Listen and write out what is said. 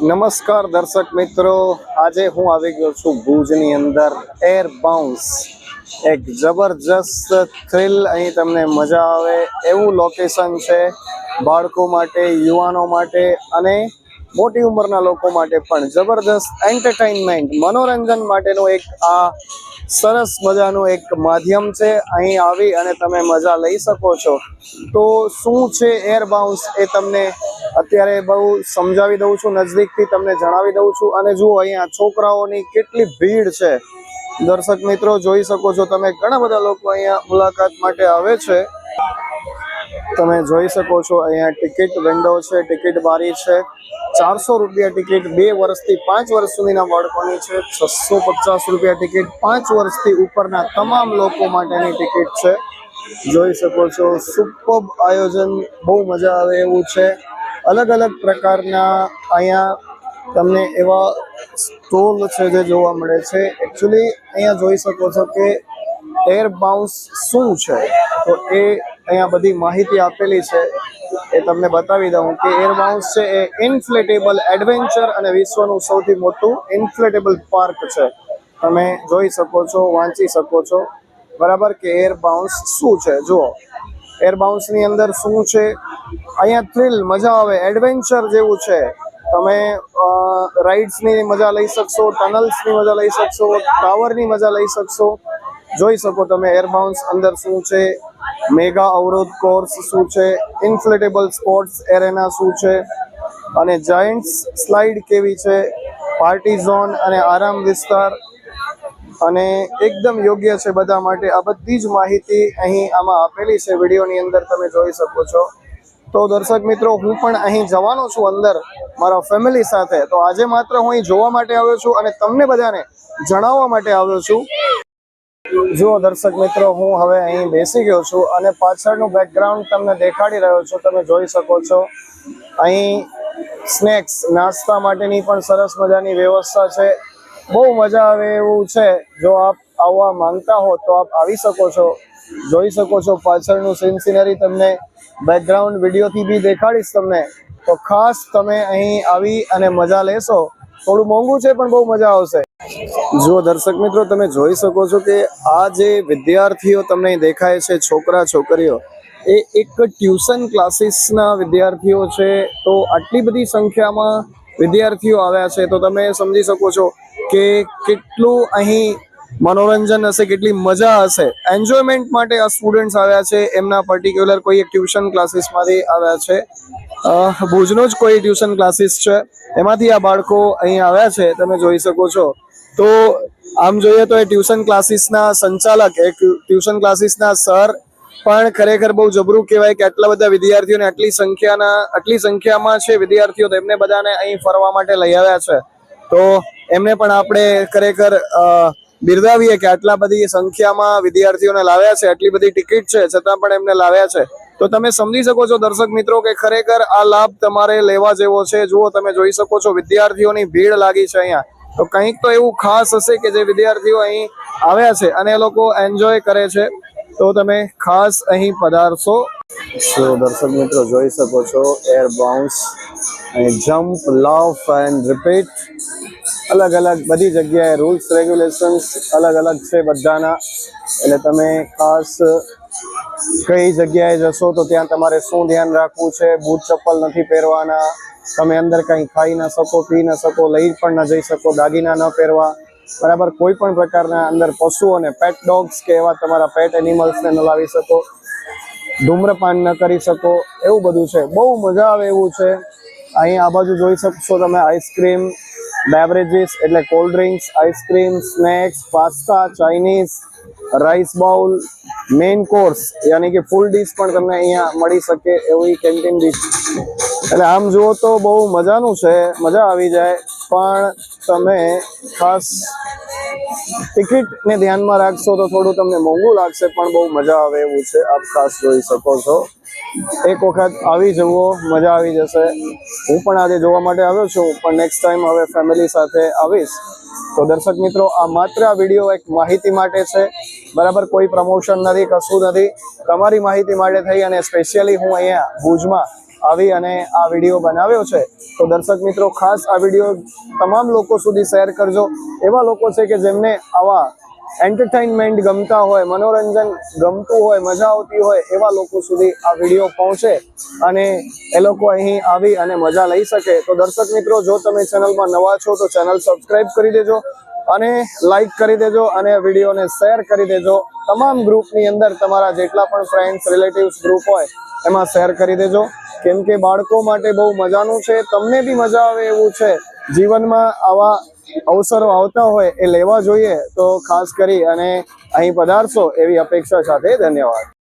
નમસ્કાર દર્શક મિત્રો, આજે હું આવી ગયો છું ભુજની અંદર એર બાઉન્સ. એક જબરજસ્ત થ્રિલ, અહીં તમને મજા આવે એવું લોકેશન છે. બાળકો માટે, યુવાનો માટે અને મોટી ઉંમરના લોકો માટે પણ જબરજસ્ત એન્ટરટેનમેન્ટ, મનોરંજન માટેનું એક આ સરસ મજાનું એક માધ્યમ છે. અહીં આવી અને તમે મજા લઈ શકો છો. તો શું છે એર બાઉન્સ એ તમને અત્યારે બહુ સમજાવી દઉં છું, નજદીકથી તમને જણાવી દઉં છું. અને જુઓ અહીંયા છોકરાઓની કેટલી ભીડ છે. દર્શક મિત્રો જોઈ શકો છો તમે, ઘણા બધા લોકો અહીંયા મુલાકાત માટે આવે છે. તમે જોઈ શકો છો અહીંયા ટિકિટ વિન્ડો છે, ટિકિટ બારી છે. 400 રૂપિયા ટિકિટ 2 વર્ષથી 5 વર્ષ સુધીના બાળકોની છે. 650 રૂપિયા ટિકિટ 5 વર્ષથી ઉપરના તમામ લોકો માટેની ટિકિટ છે. જોઈ શકો છો સુપર્બ આયોજન, બહુ મજા આવે એવું છે. અલગ અલગ પ્રકારના અહીંયા તમને એવા સ્ટોલ છે જે જોવા મળે છે. એકચ્યુઅલી અહીંયા જોઈ શકો છો કે એર બાઉન્સ શું છે, તો એ અહીંયા બધી માહિતી આપેલી છે. એ તમને બતાવી દઉં કે એર બાઉન્સ છે એ ઇન્ફ્લેટેબલ એડવેન્ચર અને વિશ્વનું સૌથી મોટું ઇન્ફ્લેટેબલ પાર્ક છે. તમે જોઈ શકો છો, વાંચી શકો છો બરાબર કે એર બાઉન્સ શું છે. જુઓ એર બાઉન્સની અંદર શું છે, અહીંયા થ્રિલ, મજા આવે, એડવેન્ચર જેવું છે. તમે રાઇડ્સની મજા લઈ શકશો, ટનલ્સની મજા લઈ શકશો, ટાવરની મજા લઈ શકશો. જોઈ શકો તમે એર બાઉન્સ અંદર શું છે, મેગા અવરોધ કોર્સ શું છે, ઇન્ફ્લેટેબલ સ્પોર્ટ્સ એરેના શું છે, અને જાયન્ટ્સ સ્લાઇડ કેવી છે, પાર્ટી ઝોન અને આરામ વિસ્તાર, અને એકદમ યોગ્ય છે બધા માટે. આ બધી જ માહિતી અહીં આમાં આપેલી છે, વિડીયોની અંદર તમે જોઈ શકો છો. તો દર્શક મિત્રો, હું પણ અહીં જવાનો છું અંદર મારા ફેમિલી સાથે. તો આજે માત્ર હું અહીં જોવા માટે આવ્યો છું અને તમને બધાને જણાવવા માટે આવ્યો છું. જુઓ દર્શક મિત્રો, હું હવે અહીં બેસી ગયો છું અને પાછળનું બેકગ્રાઉન્ડ તમને દેખાડી રહ્યો છું. તમે જોઈ શકો છો અહીં સ્નેક્સ, નાસ્તા માટેની પણ સરસ મજાની વ્યવસ્થા છે. બહુ મજા આવે એવું છે. જો આપ આવવા માંગતા હો તો આપ આવી શકો છો. જોઈ શકો છો પાછળનું સિનરી તમને બેકગ્રાઉન્ડ વિડીયોથી બી દેખાડીશ તમને. તો ખાસ તમે અહીં આવી અને મજા લેશો. થોડું મોંઘું છે પણ બહુ મજા આવશે. જુઓ દર્શક મિત્રો, તમે જોઈ શકો છો કે આ જે વિદ્યાર્થીઓ તમને દેખાય છે, છોકરા છોકરીઓ, એ એક ટ્યુશન ક્લાસીસના વિદ્યાર્થીઓ છે. તો આટલી બધી સંખ્યામાં વિદ્યાર્થીઓ આવ્યા છે તો તમે સમજી શકો છો કે કેટલું અહીં મનોરંજન હશે, કેટલી મજા હશે. એન્જોયમેન્ટ માટે આ સ્ટુડન્ટ્સ આવ્યા છે. એમના પર્ટિક્યુલર કોઈ એક ટ્યુશન ક્લાસીસમાંથી આવ્યા છે. ભુજનો જ કોઈ ટ્યુશન ક્લાસીસ છે, એમાંથી આ બાળકો અહીં આવ્યા છે. તમે જોઈ શકો છો. તો આમ જોઈએ તો એ ટ્યુશન ક્લાસીસના સંચાલક, એક ટ્યુશન ક્લાસીસના સર પણ ખરેખર બહુ જબરું કહેવાય કે આટલા બધા વિદ્યાર્થીઓને આટલી સંખ્યામાં છે વિદ્યાર્થીઓ, તો એમને બધાને અહીં ફરવા માટે લઈ આવ્યા છે. તો એમને પણ આપણે ખરેખર બિરદાવીએ કે આટલા બધી સંખ્યામાં વિદ્યાર્થીઓને લાવ્યા છે, આટલી બધી ટિકિટ છે છતાં પણ એમને લાવ્યા છે. તો તમે સમજી શકો છો દર્શક મિત્રો કે ખરેખર આ લાભ તમારે લેવા જેવો છે. જુઓ તમે જોઈ શકો છો વિદ્યાર્થીઓની ભીડ લાગી છે અહીંયા. તો કંઈક તો એવું ખાસ હશે કે જે વિદ્યાર્થીઓ અહીં આવ્યા છે અને એ લોકો એન્જોય કરે છે. તો તમે ખાસ અહીં પધારશો. તો દર્શક મિત્રો જોઈ શકો છો એર બાઉન્સ, અહીં જમ્પ, લાફ એન્ડ રિપીટ, અલગ અલગ બધી જગ્યાએ રૂલ્સ રેગ્યુલેશન્સ અલગ અલગ છે બધાના. એટલે તમે ખાસ કઈ જગ્યાએ જશો તો ત્યાં તમારે શું ધ્યાન રાખવું છે. બૂટ ચપ્પલ નથી પહેરવાના, તમે અંદર કંઈ ખાઈ ન શકો, પી ન શકો, લઈ પણ ન જઈ શકો, દાગીના ન પહેરવા બરાબર. કોઈ પણ પ્રકારના અંદર પશુઓને, પેટ ડોગ્સ કે એવા તમારા પેટ એનિમલ્સને ન લાવી શકો, ધૂમ્રપાન ન કરી શકો, એવું બધું છે. બહુ મજા આવે એવું છે. અહીં આ બાજુ જોઈ શકશો તમે આઈસ્ક્રીમ, બેવરેજીસ એટલે cold drinks, ice cream, snacks, pasta, Chinese, rice bowl, main course યાની કે ફૂલ ડીશ પણ તમને અહીંયા મળી શકે એવી કેન્ટીન ડીશ. એટલે આમ જુઓ તો બહુ મજાનું છે, મજા આવી જાય. પણ તમે ખાસ ટિકિટને ધ્યાનમાં રાખશો તો થોડું તમને મોંઘું લાગશે, પણ બહુ મજા આવે એવું છે. આપ ખાસ જોઈ શકો છો. એક વખત આવી જવો, મજા આવી જશે. હું પણ આજે જોવા માટે આવ્યો છું, પણ નેક્સ્ટ ટાઈમ હવે ફેમિલી સાથે આવીશ. તો દર્શક મિત્રો, આ માત્ર આ વિડીયો એક માહિતી માટે છે બરાબર. કોઈ પ્રમોશન નથી, કશું નથી, તમારી માહિતી માટે થઈ અને સ્પેશિયલી હું અહીંયા ભુજમાં આવી અને આ વિડીયો બનાવ્યો છે. તો દર્શક મિત્રો ખાસ આ વિડીયો તમામ લોકો સુધી શેર કરજો. એવા લોકો છે કે જેમને આવા એન્ટરટેનમેન્ટ ગમતા હોય, મનોરંજન ગમતું હોય, મજા આવતી હોય, એવા લોકો સુધી આ વિડીયો પહોંચે અને એ લોકો અહીં આવી અને મજા લઈ શકે. તો દર્શક મિત્રો, જો તમે ચેનલમાં નવા છો તો ચેનલ સબસ્ક્રાઇબ કરી દેજો અને લાઈક કરી દેજો અને વિડીયોને શેર કરી દેજો. તમામ ગ્રુપની અંદર તમારા જેટલા પણ ફ્રેન્ડ્સ, રિલેટિવ્સ ગ્રુપ હોય એમાં શેર કરી દેજો, કેમ કે બાળકો માટે બહુ મજાનું છે. તમને બી મજા આવે એવું છે. જીવનમાં આવા અવસરો આવતા હોય એ લેવા જોઈએ. તો ખાસ કરી અને અહીં પધારશો એવી અપેક્ષા સાથે ધન્યવાદ.